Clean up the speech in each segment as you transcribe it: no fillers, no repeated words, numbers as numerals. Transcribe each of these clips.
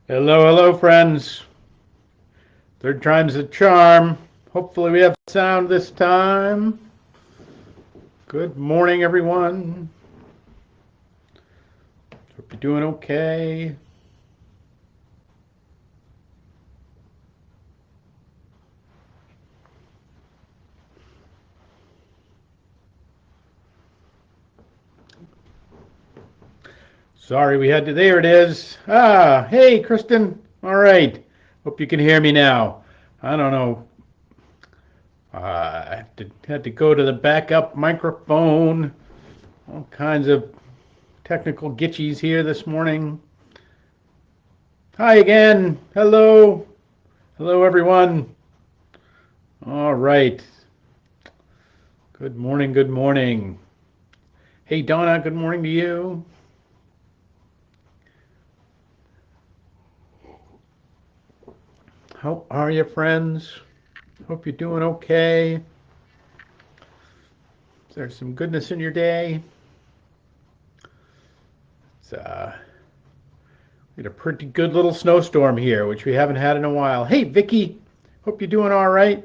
Hello, hello, friends. Third time's a charm. Hopefully, we have sound this time. Good morning, everyone. Hope you're doing okay. Sorry, we had to. There it is. Hey, Kristen. All right. Hope you can hear me now. I don't know. I had to go to the backup microphone. All kinds of technical glitches here this morning. Hi again. Hello. Hello, everyone. All right. Good morning. Good morning. Hey, Donna. Good morning to you. How are you, friends? Hope you're doing okay. Is there some goodness in your day? It's we had a pretty good little snowstorm here, which we haven't had in a while. Hey, Vicky. Hope you're doing all right.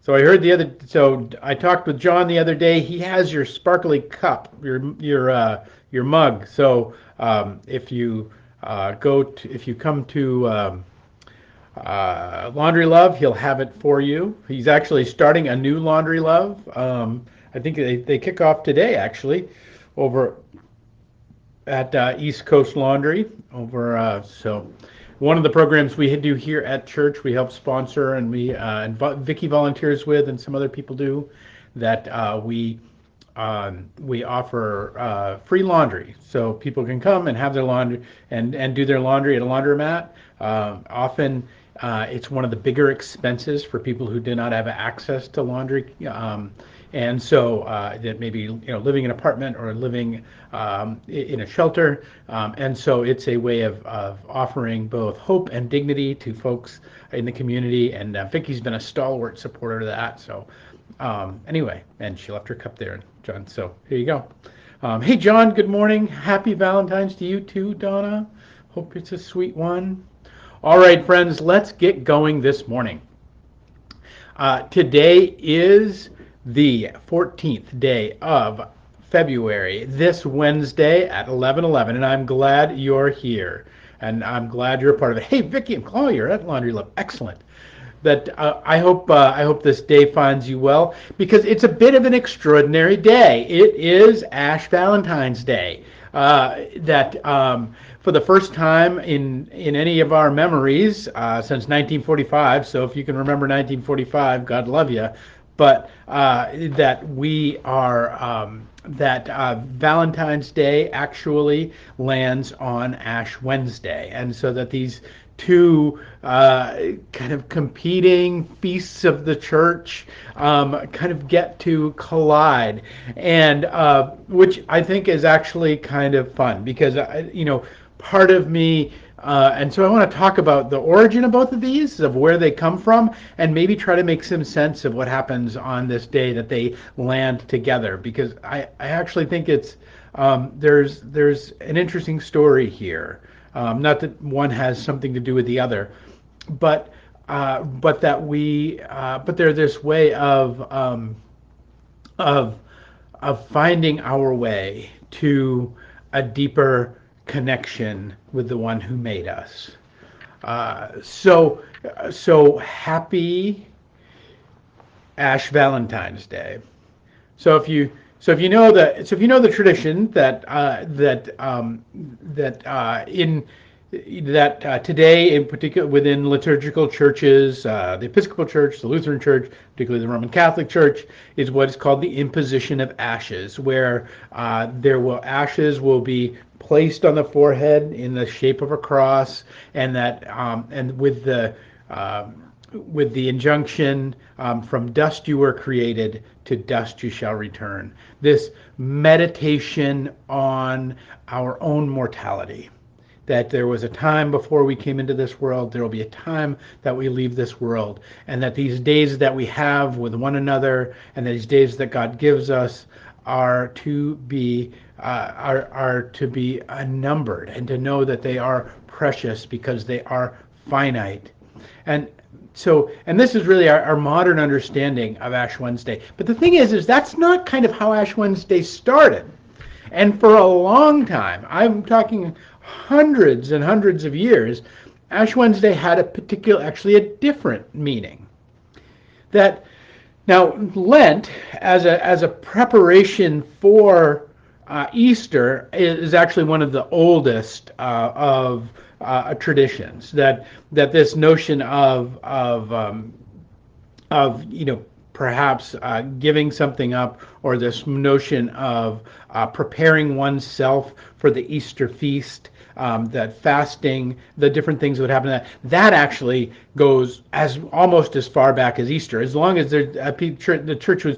So I talked with John the other day. He has your sparkly cup, your mug. So if you if you come to Laundry Love, he'll have it for you. He's actually starting a new Laundry Love. I think they kick off today, actually, over at East Coast Laundry. So one of the programs we do here at church, we help sponsor, and Vicky volunteers with, and some other people do, that we offer free laundry, so people can come and have their laundry and do their laundry at a laundromat. Often, it's one of the bigger expenses for people who do not have access to laundry, and so that maybe living in an apartment or living in a shelter, and so it's a way of offering both hope and dignity to folks in the community. And Vicky's been a stalwart supporter of that. So anyway, and she left her cup there, John. So here you go. Hey, John, good morning. Happy Valentine's to you too, Donna. Hope it's a sweet one. All right, friends, let's get going this morning. Today is the 14th day of February, this Wednesday at 11:11, and I'm glad you're here, and I'm glad you're a part of it. Hey, Vicky and Chloe, you're at Laundry Love. Excellent. That I hope this day finds you well, because it's a bit of an extraordinary day. It is Ash Valentine's Day. That For the first time in any of our memories since 1945. So if you can remember 1945, God love you. But that we are that Valentine's Day actually lands on Ash Wednesday, and so that these two kind of competing feasts of the church kind of get to collide, and which I think is actually kind of fun, because part of me. And so I want to talk about the origin of both of these, of where they come from, and maybe try to make some sense of what happens on this day that they land together. Because I actually think there's an interesting story here. Not that one has something to do with the other, but there's this way of finding our way to a deeper connection with the one who made us. So happy Ash Valentine's Day. So if you know the tradition that today, in particular within liturgical churches, the Episcopal Church, the Lutheran Church, particularly the Roman Catholic Church, is what is called the imposition of ashes, where ashes will be placed on the forehead in the shape of a cross, and with the injunction, from dust you were created, to dust you shall return. This meditation on our own mortality. That there was a time before we came into this world, there will be a time that we leave this world, and that these days that we have with one another, and these days that God gives us, are to be are to be numbered, and to know that they are precious because they are finite. And so, and this is really our modern understanding of Ash Wednesday. But the thing is that's not kind of how Ash Wednesday started. And for a long time, I'm talking hundreds and hundreds of years, Ash Wednesday had actually a different meaning. That now Lent, as a preparation for Easter, is actually one of the oldest of traditions. That this notion of perhaps giving something up, or this notion of preparing oneself for the Easter feast, that fasting, the different things that would happen. That actually goes as almost as far back as Easter. As long as the church was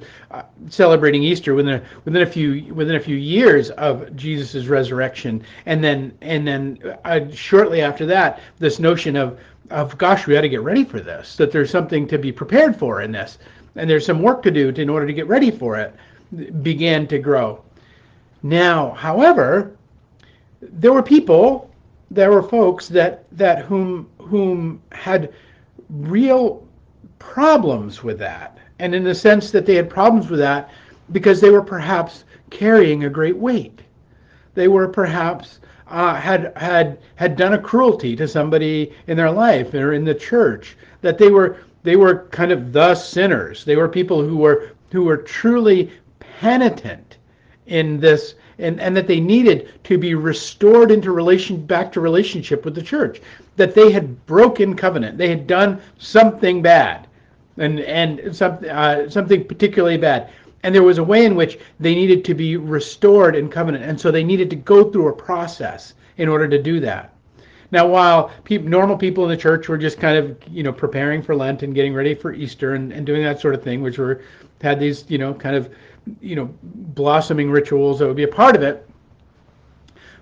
celebrating Easter within a few years of Jesus' resurrection, and then shortly after that, this notion of gosh, we got to get ready for this. That there's something to be prepared for in this, and there's some work to do in order to get ready for it, began to grow. Now, however, there were folks that whom had real problems with that, and in the sense that they had problems with that because they were perhaps carrying a great weight. They were perhaps had done a cruelty to somebody in their life or in the church. That they were kind of the sinners. They were people who were truly penitent in this, and that they needed to be restored back to relationship with the church. That they had broken covenant. They had done something bad, and something particularly bad. And there was a way in which they needed to be restored in covenant, and so they needed to go through a process in order to do that. Now, while normal people in the church were just kind of, preparing for Lent and getting ready for Easter and doing that sort of thing, which had these, kind of, blossoming rituals that would be a part of it,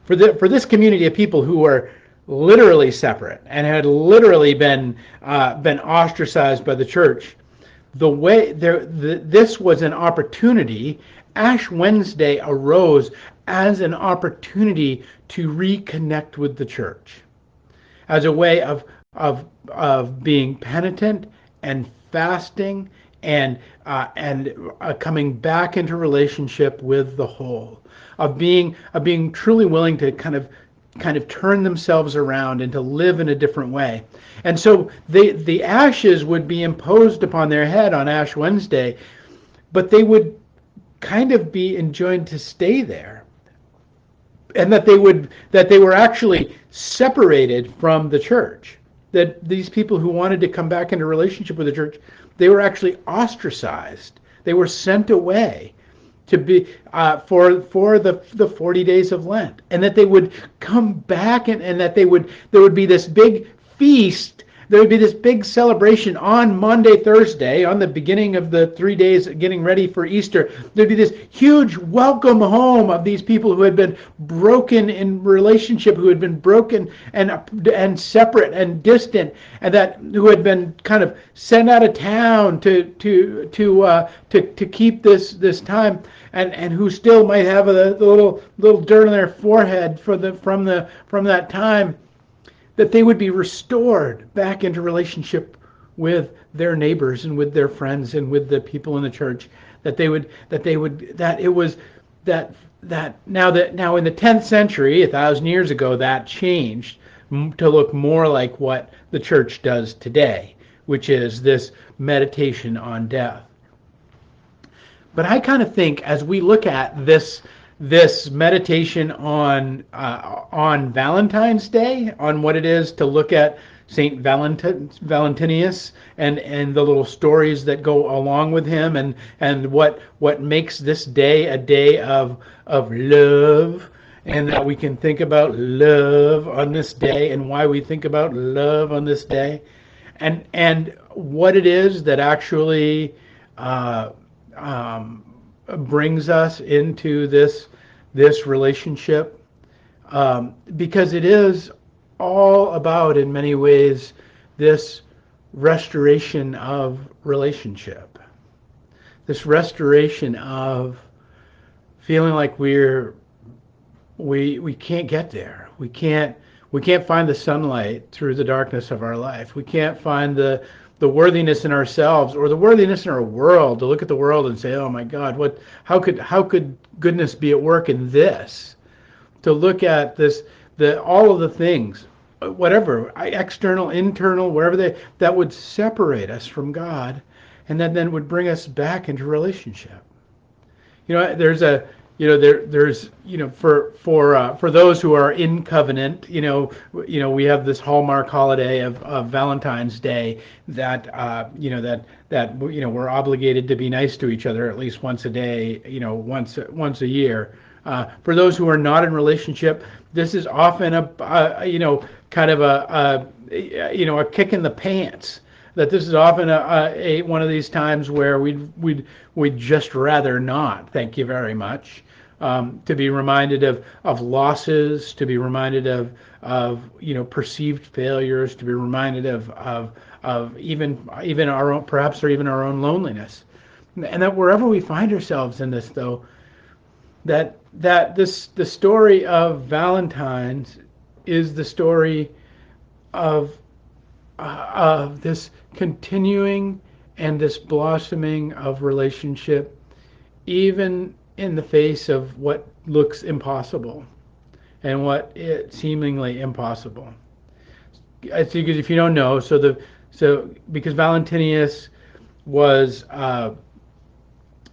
for this community of people who were literally separate and had literally been ostracized by the church, this was an opportunity. Ash Wednesday arose as an opportunity to reconnect with the church, as a way of being penitent and fasting and coming back into relationship with the whole, of being truly willing to kind of turn themselves around and to live in a different way. And so the ashes would be imposed upon their head on Ash Wednesday, but they would kind of be enjoined to stay there, and that they were actually separated from the church. That these people who wanted to come back into relationship with the church, they were actually ostracized. They were sent away to be for the 40 days of Lent, and that they would come back, and that there would be this big feast. There would be this big celebration on Monday, Thursday, on the beginning of the 3 days getting ready for Easter. There'd be this huge welcome home of these people who had been broken in relationship, who had been broken and separate and distant, and who had been kind of sent out of town to keep this time, and who still might have the little dirt on their forehead from that time. That they would be restored back into relationship with their neighbors and with their friends and with the people in the church. Now in the 10th century, 1,000 years ago, that changed to look more like what the church does today, which is this meditation on death. But I kind of think, as we look at this meditation on Valentine's Day, on what it is to look at Saint Valentinus and the little stories that go along with him, and what makes this day a day of love, and that we can think about love on this day, and why we think about love on this day, and what it is that actually brings us into this relationship, because it is all about, in many ways, this restoration of relationship, this restoration of feeling like we're we can't get there. We can't find the sunlight through the darkness of our life. We can't find the worthiness in ourselves or the worthiness in our world to look at the world and say, "Oh my God, what? How could goodness be at work in this?" To look at this, the all of the things, whatever, external, internal, wherever they that would separate us from God, and then would bring us back into relationship. There's a there's for those who are in covenant, we have this hallmark holiday of Valentine's Day that we're obligated to be nice to each other at least once a day, once a year. For those who are not in relationship, this is often kind of a kick in the pants. That this is often a one of these times where we'd just rather not. Thank you very much. To be reminded of losses, to be reminded of perceived failures, to be reminded of even our own, perhaps, or even our own loneliness. And that wherever we find ourselves in this, though, the story of Valentine's is the story of this continuing and this blossoming of relationship, even in the face of what looks impossible and what it seemingly impossible. Because if you don't know, because Valentinius was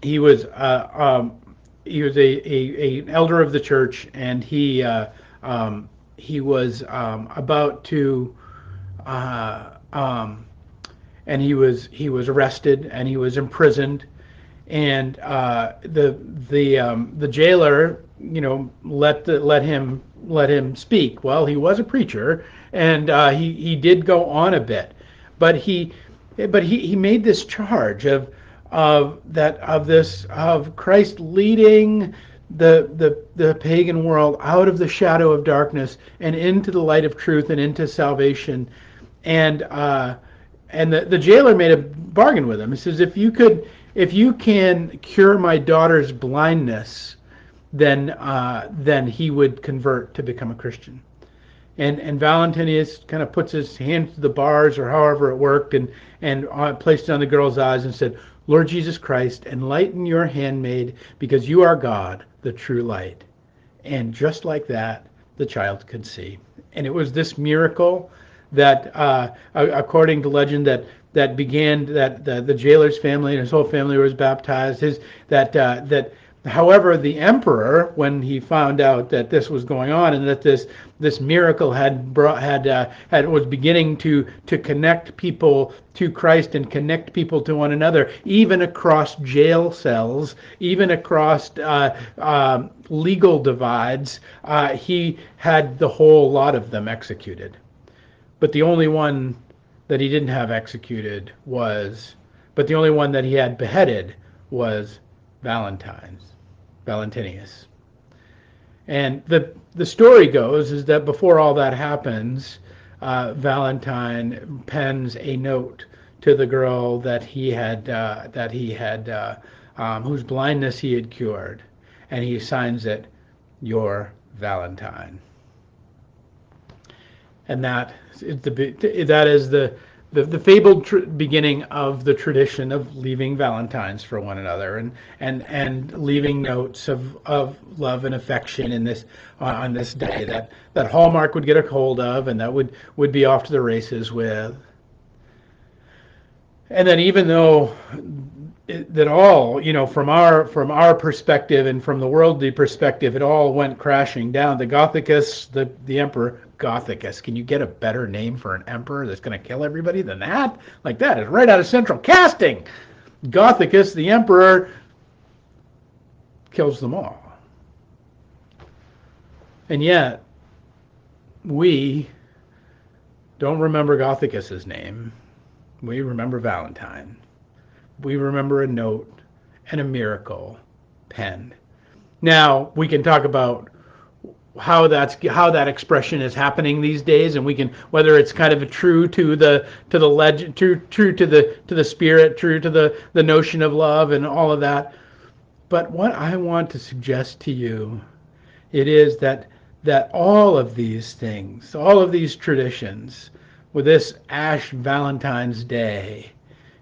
he was a elder of the church, and he was about to and he was arrested and he was imprisoned, and the jailer let him speak. Well, he was a preacher, and he did go on a bit, but he made this charge of Christ leading the pagan world out of the shadow of darkness and into the light of truth and into salvation. And the jailer made a bargain with him. He says, if you can cure my daughter's blindness, then he would convert to become a Christian. And Valentinius kind of puts his hand to the bars, or however it worked, and placed it on the girl's eyes and said, "Lord Jesus Christ, enlighten your handmaid, because you are God, the true light." And just like that, the child could see. And it was this miracle that, according to legend, that began, that the jailer's family and his whole family was baptized. However, the emperor, when he found out that this was going on and that this miracle was beginning to connect people to Christ and connect people to one another, even across jail cells, even across legal divides, he had the whole lot of them executed. But the only one that he didn't have executed but the only one that he had beheaded was Valentinius. And the story goes is that before all that happens, Valentine pens a note to the girl that he had whose blindness he had cured, and he signs it, "Your Valentine." And that is the fabled beginning of the tradition of leaving Valentines for one another, and leaving notes of love and affection on this day that Hallmark would get a hold of, and that would be off to the races with. And then, even though that all, from our perspective and from the worldly perspective, it all went crashing down. The Gothicus, the emperor, Gothicus. Can you get a better name for an emperor that's going to kill everybody than that? Like, that is right out of central casting. Gothicus, the emperor, kills them all. And yet, we don't remember Gothicus's name. We remember Valentine. We remember a note and a miracle penned. Now, we can talk about how that expression is happening these days, and we can, whether it's kind of true to the legend, true to the spirit, true to the notion of love and all of that. But what I want to suggest to you It is that all of these things, all of these traditions, with this Ash Valentine's Day,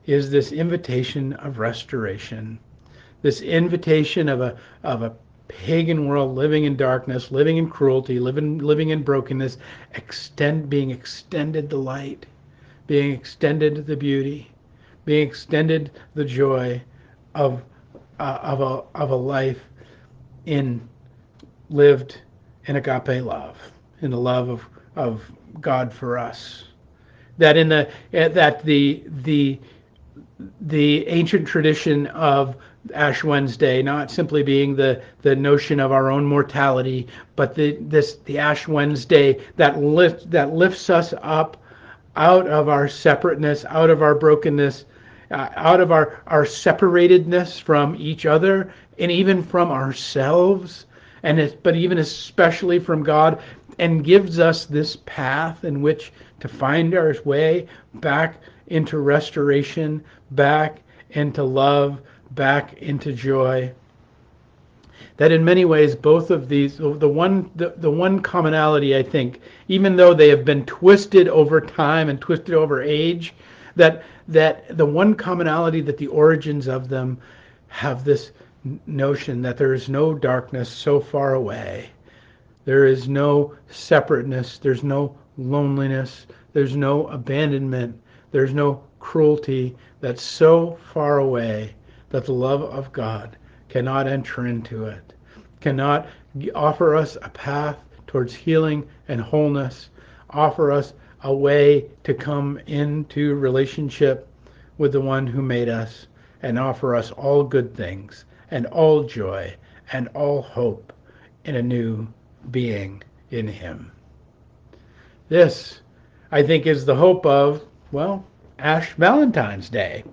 is this invitation of restoration, this invitation of a pagan world living in darkness, living in cruelty, living in brokenness, being extended the light, being extended the beauty, being extended the joy of of a life in lived in agape love, in the love of God for us. That in the that the ancient tradition of Ash Wednesday not simply being the notion of our own mortality, but the Ash Wednesday that lifts us up out of our separateness, out of our brokenness, out of our separatedness from each other and even from ourselves, but even especially from God, and gives us this path in which to find our way back into restoration, back into love, back into joy. That in many ways both of these, the one commonality, I think, even though they have been twisted over time and twisted over age, that the one commonality, that the origins of them have this notion that there is no darkness so far away, there is no separateness, there's no loneliness, there's no abandonment, there's no cruelty that's so far away that the love of God cannot enter into it, cannot offer us a path towards healing and wholeness, offer us a way to come into relationship with the one who made us, and offer us all good things and all joy and all hope in a new being in him. This, I think, is the hope of, well, Ash Valentine's Day.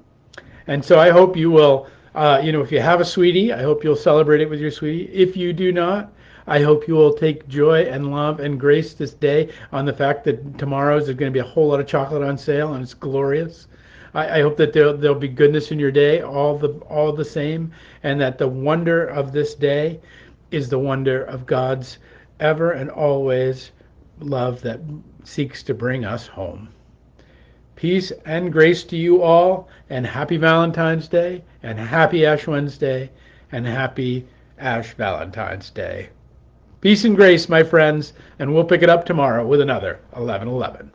And so I hope you will, if you have a sweetie, I hope you'll celebrate it with your sweetie. If you do not, I hope you will take joy and love and grace this day on the fact that tomorrow there's going to be a whole lot of chocolate on sale and it's glorious. I hope that there'll be goodness in your day, all the same, and that the wonder of this day is the wonder of God's ever and always love that seeks to bring us home. Peace and grace to you all, and happy Valentine's Day, and happy Ash Wednesday, and happy Ash Valentine's Day. Peace and grace, my friends, and we'll pick it up tomorrow with another 11:11.